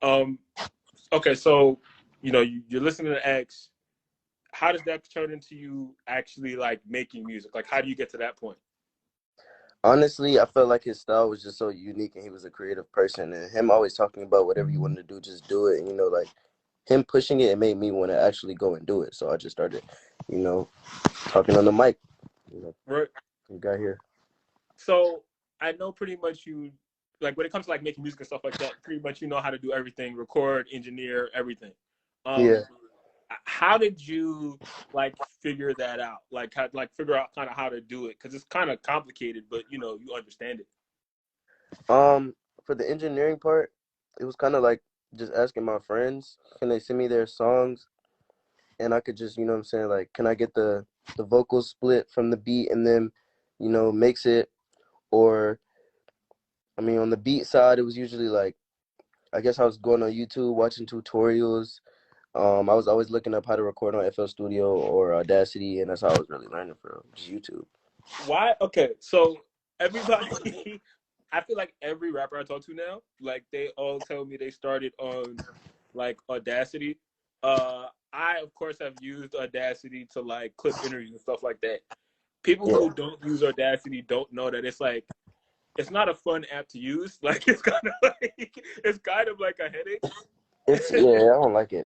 Um, okay, so you're listening to X. How does that turn into you actually like making music? Like, how do you get to that point? Honestly, I felt like his style was just so unique, and he was a creative person. And him always talking about whatever you wanted to do, just do it. And like him pushing it, it made me want to actually go and do it. So I just started, you know, talking on the mic. You know, Right. and got here. So I know pretty much you like when it comes to like making music and stuff like that. Pretty much you know how to do everything: record, engineer, everything. Yeah, Um, how did you like figure that out? Like, figure out kind of how to do it because it's kind of complicated, but you understand it. Um, for the engineering part, it was kind of like just asking my friends, can they send me their songs, and I could just, what I'm saying, like, can I get the vocals split from the beat and then, mix it, or I mean, on the beat side, it was usually like, I guess I was going on YouTube watching tutorials. I was always looking up how to record on FL Studio or Audacity, and that's how I was really learning from just YouTube. Why? Okay, so everybody, I feel like every rapper I talk to now, like they all tell me they started on like Audacity. I of course have used Audacity to like clip interviews and stuff like that. People Yeah, who don't use Audacity don't know that it's not a fun app to use. Like it's kind of like a yeah, headache. I don't like it.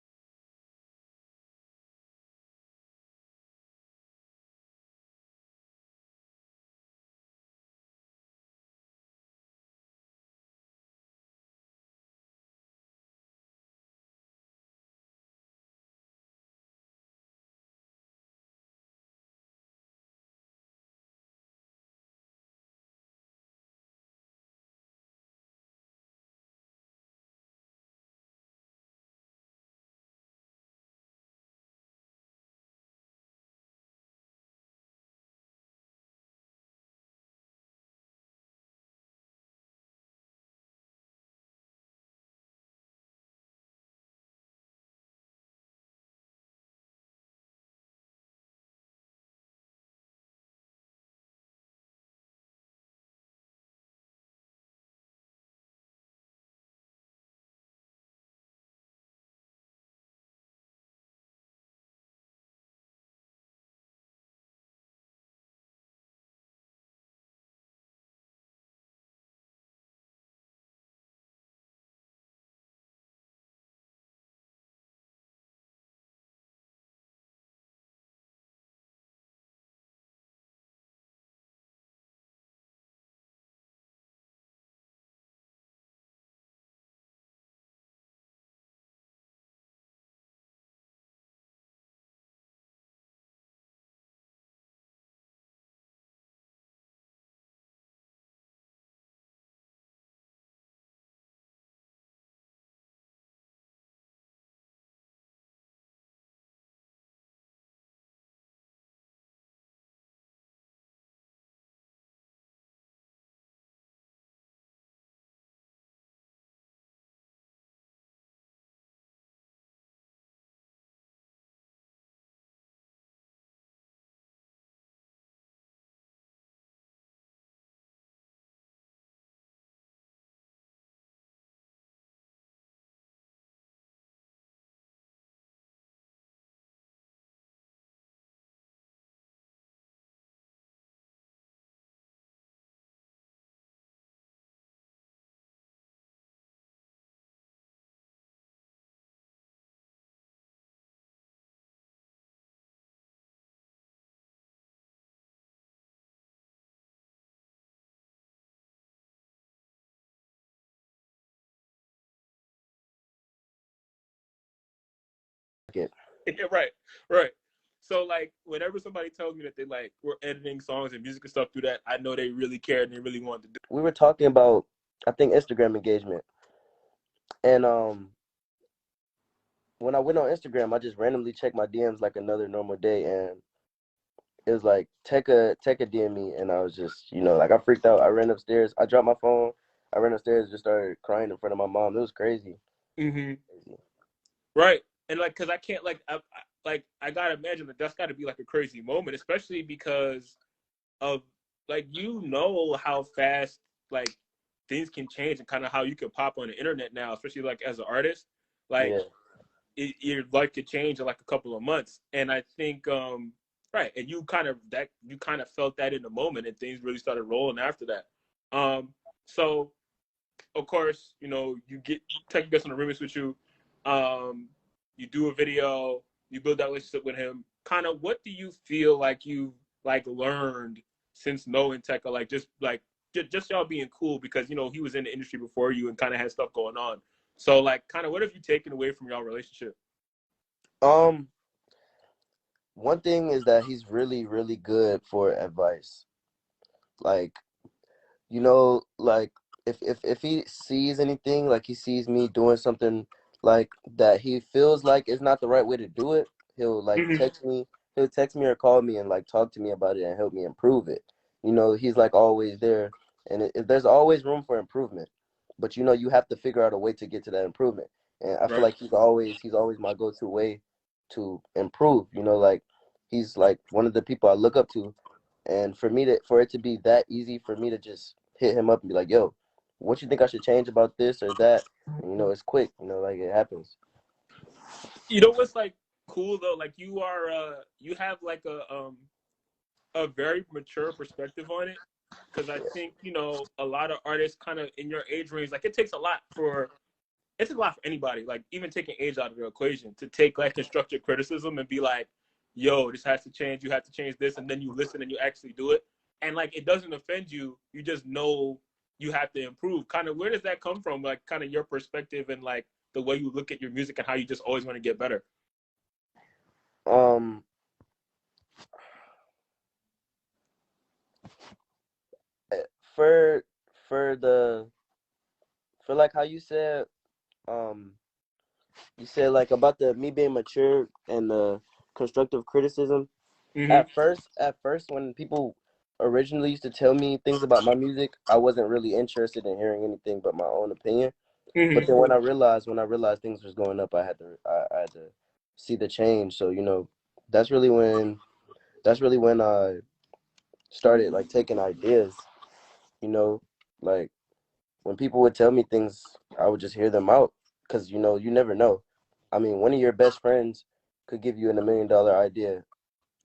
Like it. Yeah, right, right. So like whenever somebody tells me that they like were editing songs and music and stuff through that, I know they really cared and they really wanted to do. We were talking about, I think, Instagram engagement, and when I went on Instagram, I just randomly checked my DMs like another normal day, and it was like Tekka DM me, and I was just, like, I freaked out. I ran upstairs. I dropped my phone. I ran upstairs and just started crying in front of my mom. It was crazy. Hmm. Crazy. Right, and like because I can't like I gotta imagine that that's got to be like a crazy moment, especially because of like how fast like things can change and kind of how you can pop on the internet now, especially like as an artist, like Yeah. your life could change in like a couple of months. And I think right, and you kind of felt that in the moment, and things really started rolling after that. So of course, you know, you get Tech gets on a remix with you, um, you do a video, you build that relationship with him. Kind of, what do you feel like you like learned since knowing Tech, like just y'all being cool because you know he was in the industry before you and kind of had stuff going on. So like, kind of, what have you taken away from y'all relationship? Um, one thing is that he's really, really good for advice. Like, like if he sees anything, like he sees me doing something like that he feels like is not the right way to do it, he'll like Mm-hmm. text me. He'll text me or call me and like talk to me about it and help me improve it. He's like always there, and there's always room for improvement. But you have to figure out a way to get to that improvement. And I feel Right. like he's always my go-to way to improve. Like he's like one of the people I look up to, and for it to be that easy for me to just hit him up and be like, "Yo, what you think I should change about this or that?" And, it's quick. Like it happens. You know what's like cool though? Like you have like a very mature perspective on it, because I think you know a lot of artists kind of in your age range, like it takes a lot for anybody, like even taking age out of the equation, to take like constructive criticism and be like, yo, this has to change, you have to change this, and then you listen and you actually do it, and like it doesn't offend you, you just know you have to improve. Kind of, where does that come from, like kind of your perspective and like the way you look at your music and how you just always want to get better? Um, for for the for like how um you said like about the me being mature and the constructive criticism. Mm-hmm. At first, when people originally used to tell me things about my music, I wasn't really interested in hearing anything but my own opinion. But Mm-hmm. then when I realized things was going up, I had to see the change. So that's really when that's really when I started like taking ideas. You know, like when people would tell me things, I would just hear them out because you never know. I mean, one of your best friends could give you $1 million idea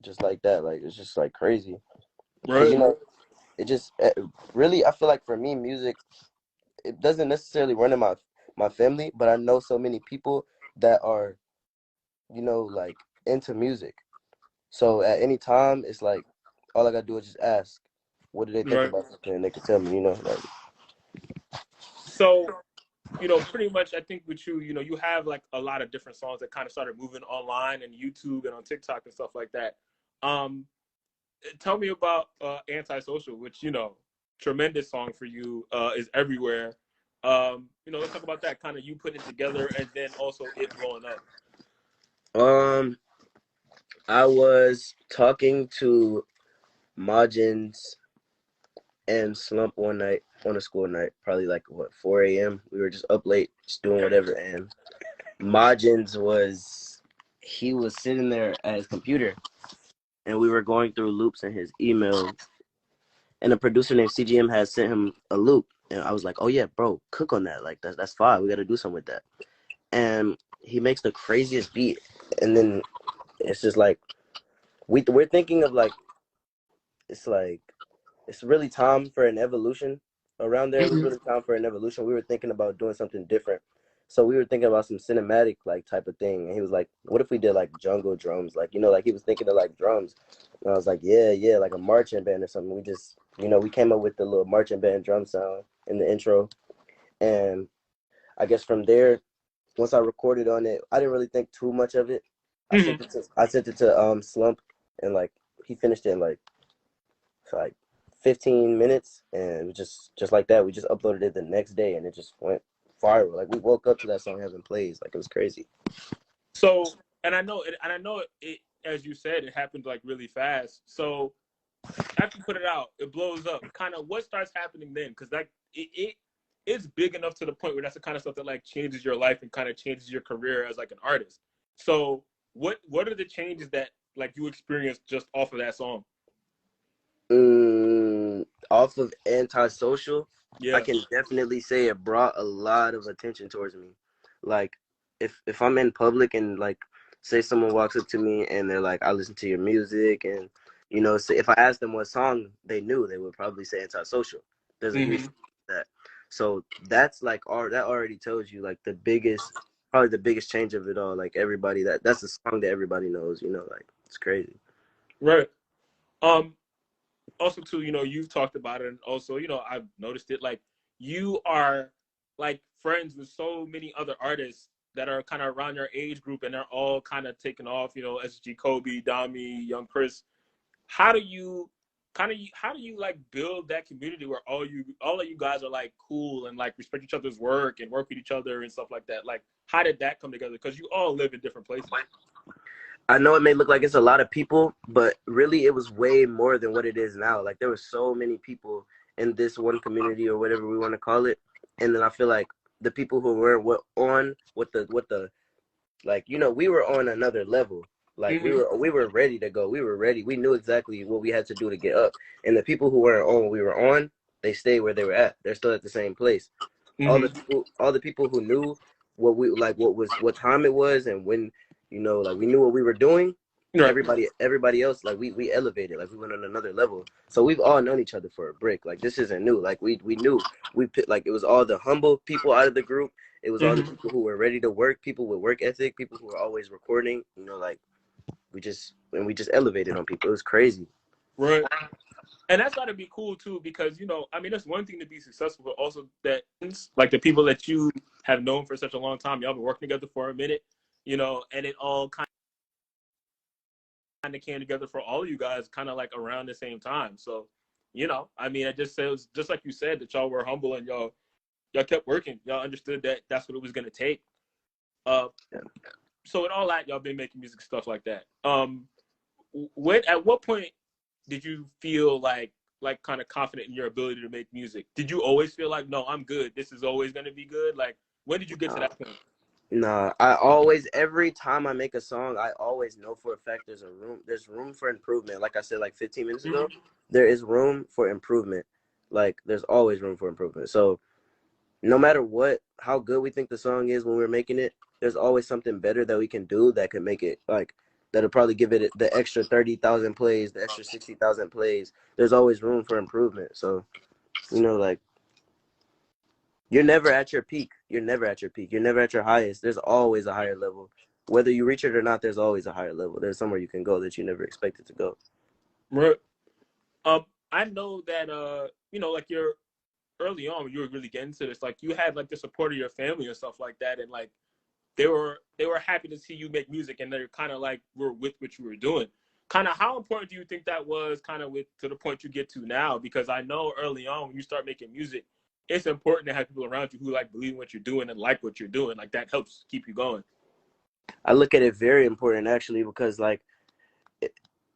just like that. Like it's just like crazy because Right. it just really, I feel like for me, music, it doesn't necessarily run in my family, but I know so many people that are like into music. So at any time, it's like all I gotta do is just ask, what do they think Right. about something, and they can tell me. Like So you know, pretty much, I think with you, you know, you have like a lot of different songs that kind of started moving online and YouTube and on TikTok and stuff like that. Um, Tell me about Antisocial, which, you know, tremendous song for you, is everywhere. You know, let's talk about that, kind of you putting it together and then also it blowing up. um, I was talking to Majins and Slump one night on a school night, probably like what 4 a.m. We were just up late, just doing whatever, and Majins he was sitting there at his computer, and we were going through loops in his email, and a producer named CGM had sent him a loop, and I was like, "Oh yeah, bro, cook on that. Like that's fine. We got to do something with that." And he makes the craziest beat, and then it's just like we're thinking of like it's like it's really time for an evolution. Around there, it was Mm-hmm. really time for an evolution. We were thinking about doing something different. So we were thinking about some cinematic like type of thing. And he was like, "What if we did like jungle drums? Like like he was thinking of like drums." And I was like, "Yeah, yeah, like a marching band or something." We just we came up with the little marching band drum sound in the intro. And I guess from there, once I recorded on it, I didn't really think too much of it. Mm-hmm. I sent it to Slump, and like he finished it in like 15 minutes, and it was just like that. We just uploaded it the next day, and it just went viral. Like we woke up to that song having plays. Like it was crazy. So, and I know it, as you said, it happened like really fast. So after you put it out, it blows up. Kind of what starts happening then? Because like it's big enough to the point where that's the kind of stuff that like changes your life and kind of changes your career as like an artist. So what are the changes that like you experienced just off of that song? Off of Antisocial. I Yeah. can definitely say it brought a lot of attention towards me. Like if I'm in public and like say someone walks up to me and they're like, I listen to your music, and say if I asked them what song they knew, they would probably say Antisocial. There's a huge Hmm. that. So that's like that already tells you like probably the biggest change of it all. Like everybody that's a song that everybody knows, like it's crazy. Right. Um. Also, too, you've talked about it, and also, I've noticed it. Like, you are like friends with so many other artists that are kind of around your age group, and they're all kind of taking off. SG Kobe, Dami, Young Chris. How do you how do you like build that community where all of you guys are like cool and like respect each other's work and work with each other and stuff like that? Like, how did that come together? Because you all live in different places. I know it may look like it's a lot of people, but really it was way more than what it is now. Like there were so many people in this one community or whatever we want to call it, and then I feel like the people who were on what the like we were on another level. Like we Hmm. were we were ready to go. We were ready. We knew exactly what we had to do to get up. And the people who weren't on what we were on, they stayed where they were at. They're still at the same place. Hmm. All the people who knew what time it was, and when like we knew what we were doing. Right. Everybody else, like we elevated, like we went on another level. So we've all known each other for a break. Like this isn't new. Like we knew like it was all the humble people out of the group. It was all the Hmm. people who were ready to work, people with work ethic, people who were always recording. Like we just elevated on people. It was crazy. Right. And that's got to be cool too, because I mean, that's one thing to be successful, but also that like the people that you have known for such a long time, y'all been working together for a minute, and it all kind of came together for all of you guys, kind of like around the same time. So, I mean, it just says, just like you said, that y'all were humble and y'all kept working. Y'all understood that that's what it was gonna take. Uh, Yeah. so in all that, y'all been making music stuff like that. At what point did you feel like kind of confident in your ability to make music? Did you always feel like, no, I'm good, this is always going to be good? Like, when did you get to Uh, that point? nah, I always every time I make a song, I always know for a fact there's room for improvement. Like I said, like 15 minutes ago, Mm-hmm. there is room for improvement. Like there's always room for improvement. So no matter how good we think the song is when we're making it, there's always something better that we can do that could make it like that'll probably give it the extra 30,000 plays, the extra 60,000 plays. There's always room for improvement. So like you're never at your peak. You're never at your peak. You're never at your highest. There's always a higher level. Whether you reach it or not, there's always a higher level. There's somewhere you can go that you never expected to go. Right. I know that like you're early on when you were really getting to this, like you had like the support of your family and stuff like that, and like they were happy to see you make music, and they're kind of like were with what you were doing. Kind of how important do you think that was, kind of with to the point you get to now? Because I know early on when you start making music, it's important to have people around you who like believe in what you're doing and like what you're doing. Like that helps keep you going. I look at it very important actually because like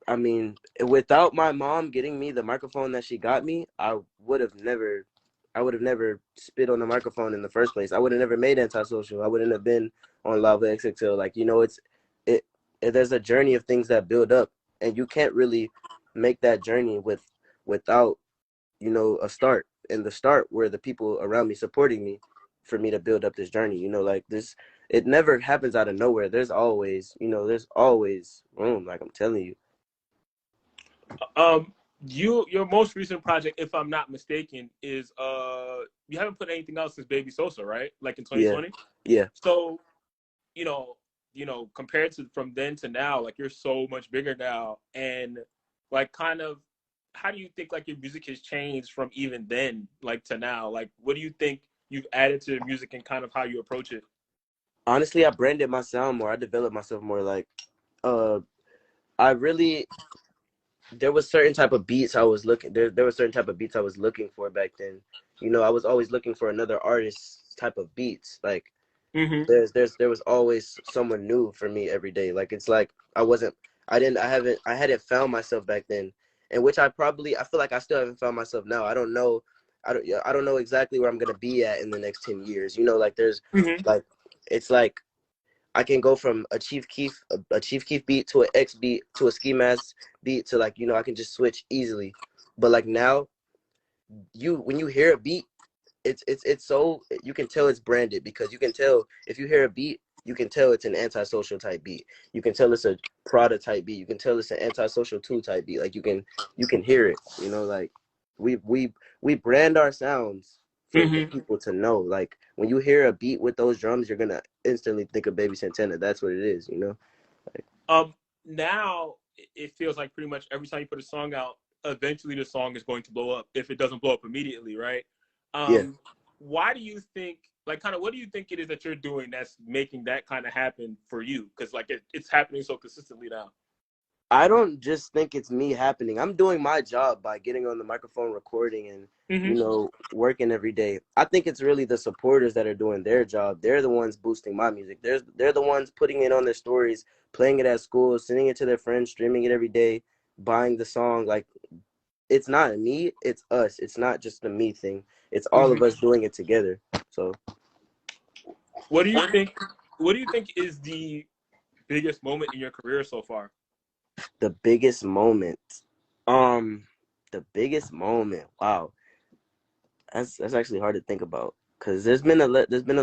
I mean, without my mom getting me the microphone that she got me, I would have never spit on the microphone in the first place. I would have never made Antisocial. I wouldn't have been on Lava XXL. Like, it, there's a journey of things that build up, and you can't really make that journey without, a start. And the start were the people around me supporting me for me to build up this journey. Like this, it never happens out of nowhere. There's always room. Like I'm telling you. Um, your most recent project, if I'm not mistaken, is you haven't put anything else since Baby Sosa, right? Like in Yeah, 2020. yeah. So you know, compared to from then to now, like you're so much bigger now, and like kind of, how do you think like your music has changed from even then, like to now? Like, what do you think you've added to the music and kind of how you approach it? Honestly, I branded my sound more. I developed myself more. Like, uh, I really there was certain type of beats I was looking there was certain type of beats I was looking for back then. I was always looking for another artist type of beats. Like Mm-hmm. there was always someone new for me every day. Like it's like I hadn't found myself back then, and which I feel like I still haven't found myself now. I don't know. I don't know exactly where I'm gonna be at in the next 10 years. Like there's Mm-hmm. like it's like I can go from a Chief Keef beat to an X beat to a Ski Mask beat to like I can just switch easily. But like now, when you hear a beat, it's so you can tell it's branded because you can tell if you hear a beat, you can tell it's an antisocial type beat. You can tell it's a Prada type beat. You can tell it's an antisocial 2 type beat. Like you can hear it. You know, like we we we brand our sounds for the Hmm. people to know. Like when you hear a beat with those drums, you're gonna instantly think of Baby Santana. That's what it is. You know. Like, Um, Now it feels like pretty much every time you put a song out, eventually the song is going to blow up if it doesn't blow up immediately, right? yeah. Um, why do you think, like, kind of, what do you think it is that you're doing that's making that kind of happen for you? Because like it's happening so consistently now. I don't just think it's me happening. I'm doing my job by getting on the microphone, recording, and Hmm. working every day. I think it's really the supporters that are doing their job. They're the ones boosting my music. They're the ones putting it on their stories, playing it at school, sending it to their friends, streaming it every day, buying the song. Like it's not me, it's us. It's not just a me thing. It's all Hmm. of us doing it together. So What do you think? What do you think is the biggest moment in your career so far? the biggest moment, um, the biggest moment. Wow. That's actually hard to think about because there's been a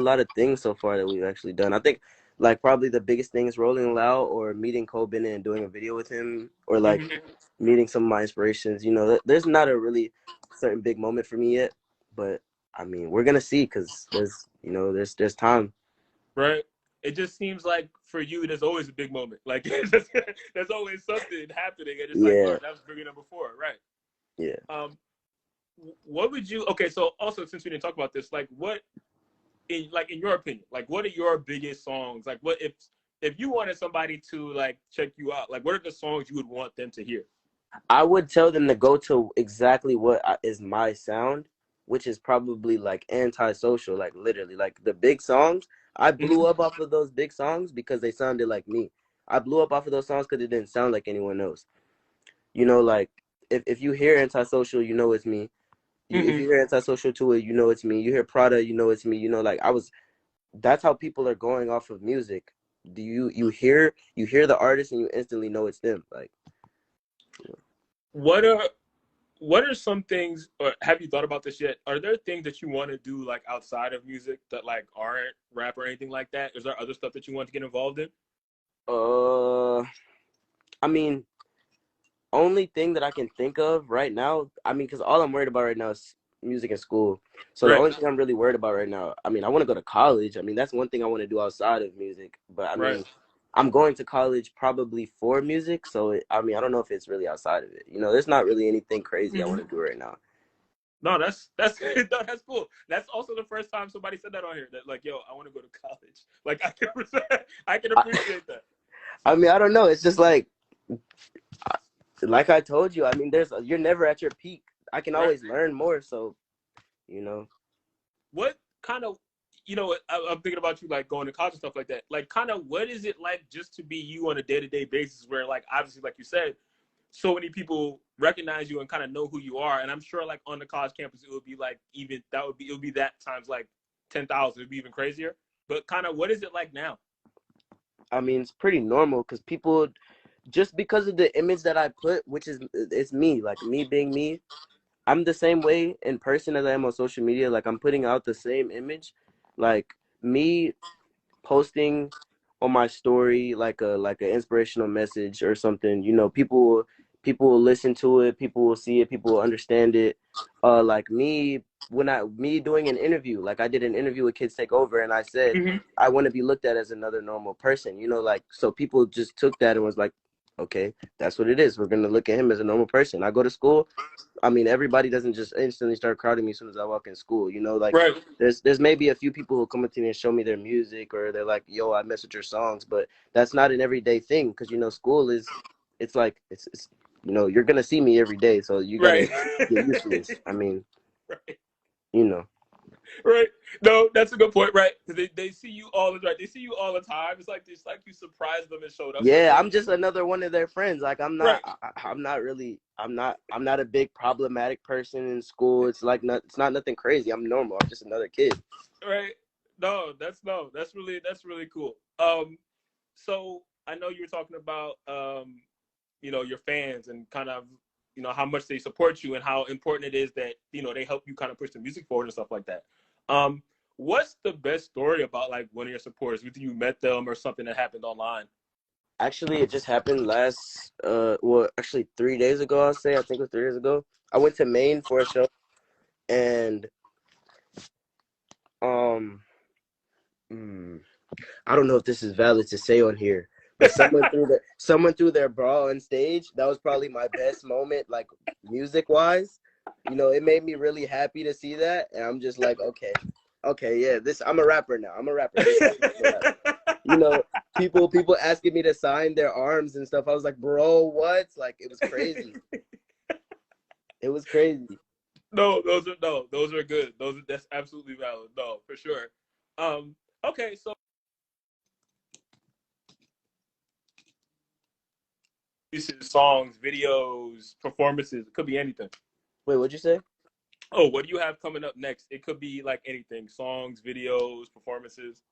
lot of things so far that we've actually done. I think like probably the biggest thing is Rolling Loud or meeting Cole Bennett and doing a video with him or like Hmm. meeting some of my inspirations. You know, there's not a really certain big moment for me yet, but I mean we're gonna see because there's time. Right? It just seems like for you, there's always a big moment. Like there's always something happening, and it's like, all Yeah, right, that was bigger than before, right? yeah. Um, what would you? Okay, so also since we didn't talk about this, like what in your opinion, like what are your biggest songs? Like what if you wanted somebody to like check you out, like what are the songs you would want them to hear? I would tell them to go to exactly is my sound, which is probably like antisocial, like literally, like the big songs. I blew Hmm. up off of those big songs because they sounded like me. I blew up off of those songs because it didn't sound like anyone else. Like if you hear antisocial, you know it's me. If Hmm. you hear antisocial to it, you know it's me. You hear Prada, you know it's me. Like I was. That's how people are going off of music. Do you hear the artist and you instantly know it's them. Like What are what are some things, or have you thought about this yet? Are there things that you want to do like outside of music that like aren't rap or anything like that? Is there other stuff that you want to get involved in? uh, I mean only thing that I can think of right now, I mean, because all I'm worried about right now is music and school. So the Right, only thing I'm really worried about right now, I mean, I want to go to college. I mean, that's one thing I want to do outside of music. But I right. mean, I'm going to college probably for music. So I mean, I don't know if it's really outside of it. There's not really anything crazy I Hmm. want to do right now. No, that's no, that's cool. That's also the first time somebody said that on here. That like, yo, I want to go to college. Like, I can I, appreciate that. I mean, I don't know. It's just like I told you. I mean, you're never at your peak. I can Right. always learn more. So you know. What kind of, I'm thinking about you like going to college and stuff like that. Like, kind of, what is it like just to be you on a day to day basis? Where like obviously, like you said, so many people recognize you and kind of know who you are. And I'm sure like on the college campus, it would be like even it would be that times like 10,000. It'd be even crazier. But kind of, what is it like now? I mean, it's pretty normal because people just because of the image that I put, which is it's me, like me being me. I'm the same way in person as I am on social media. Like I'm putting out the same image, like me posting on my story like an inspirational message or something. People will listen to it, people will see it, people will understand it. Like me doing an interview, like I did an interview with Kids Take Over, and I said Mm-hmm. I want to be looked at as another normal person. Like so people just took that and was like, okay, that's what it is. We're gonna look at him as a normal person. I go to school. I mean, everybody doesn't just instantly start crowding me as soon as I walk in school. Like Right. there's maybe a few people who come up to me and show me their music or they're like, "Yo, I mess with your songs," but that's not an everyday thing because school is, it's like it's you're gonna see me every day, so you gotta Right. get used to this. I mean, Right. you know, Right. No, that's a good point. Right. They see you all the right. They see you all the time. It's like you surprised them and showed up one yeah, day. I'm just another one of their friends. Like Right. I'm not really, I'm not a big problematic person in school. It's not nothing crazy. I'm normal. I'm just another kid. Right. No. That's really cool. So I know you were talking about your fans and kind of how much they support you and how important it is that they help you kind of push the music forward and stuff like that. What's the best story about like one of your supporters? Whether you met them or something that happened online? Actually, it just happened last, well, actually 3 days ago, I'll say. I think it was 3 days ago. I went to Maine for a show, and um, mm, I don't know if this is valid to say on here, but someone threw their bra on stage. That was probably my best moment, like music wise. It made me really happy to see that, and I'm just like, okay, yeah, this I'm a rapper now. I'm a rapper. They call me a rapper. You know, people asking me to sign their arms and stuff. I was like, bro, what? Like, it was crazy. It was crazy. Those are good. That's absolutely valid. No, for sure. Okay, so pieces, songs, videos, performances. It could be anything. Wait, what'd you say? Oh, what do you have coming up next? It could be like anything: songs, videos, performances.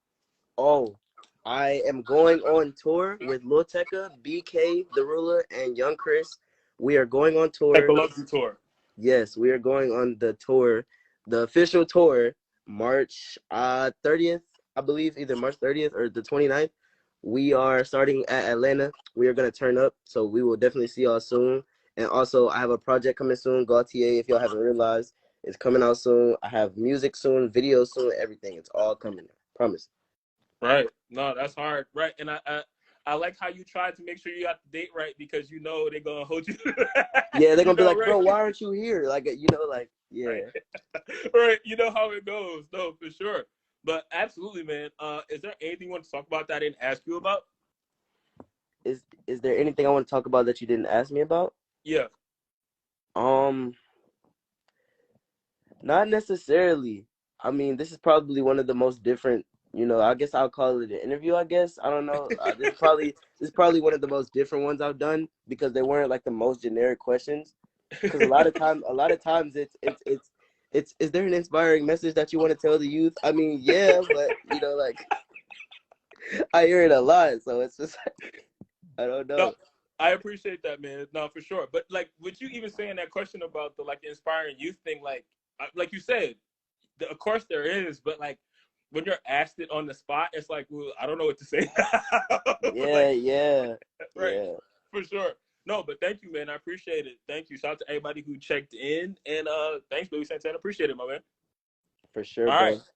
Oh, I am going on tour with Lil Tecca, BK, The Ruler, and Young Chris. We are going on Like tour. the Love You tour. Yes, we are going on the tour, the official tour, March 30th, I believe, either March 30th or the 29th. We are starting at Atlanta. We are going to turn up, so we will definitely see y'all soon. And also, I have a project coming soon, Gautier, if y'all haven't realized. It's coming out soon. I have music soon, videos soon, everything. It's all coming. Promise. Right. No, that's hard. Right. And I like how you tried to make sure you got the date right because they're gonna hold you. Yeah, they're gonna be like, Right? bro, why aren't you here? Like, like, Right. yeah. Right. You know how it goes. No, for sure. But absolutely, man. Is there anything you want to talk about that I didn't ask you about? Is there anything I want to talk about that you didn't ask me about? Yeah. Um, Not necessarily. I mean, this is probably one of the most different. I guess I'll call it an interview. I guess I don't know. This is probably one of the most different ones I've done because they weren't like the most generic questions. Because a lot of times it's is there an inspiring message that you want to tell the youth? I mean, yeah, but like I hear it a lot, so it's just I don't No, know. I appreciate that, man. No, for sure. But like, would you even saying that question about the like inspiring youth thing? Like you said, of course there is, but like when you're asked it on the spot, it's like, well, I don't know what to say. Yeah, Like, yeah, right, yeah, for sure. No, but thank you, man. I appreciate it. Thank you. Shout out to everybody who checked in, and thanks, Louis Santana. Appreciate it, my man. for sure, All right. bro.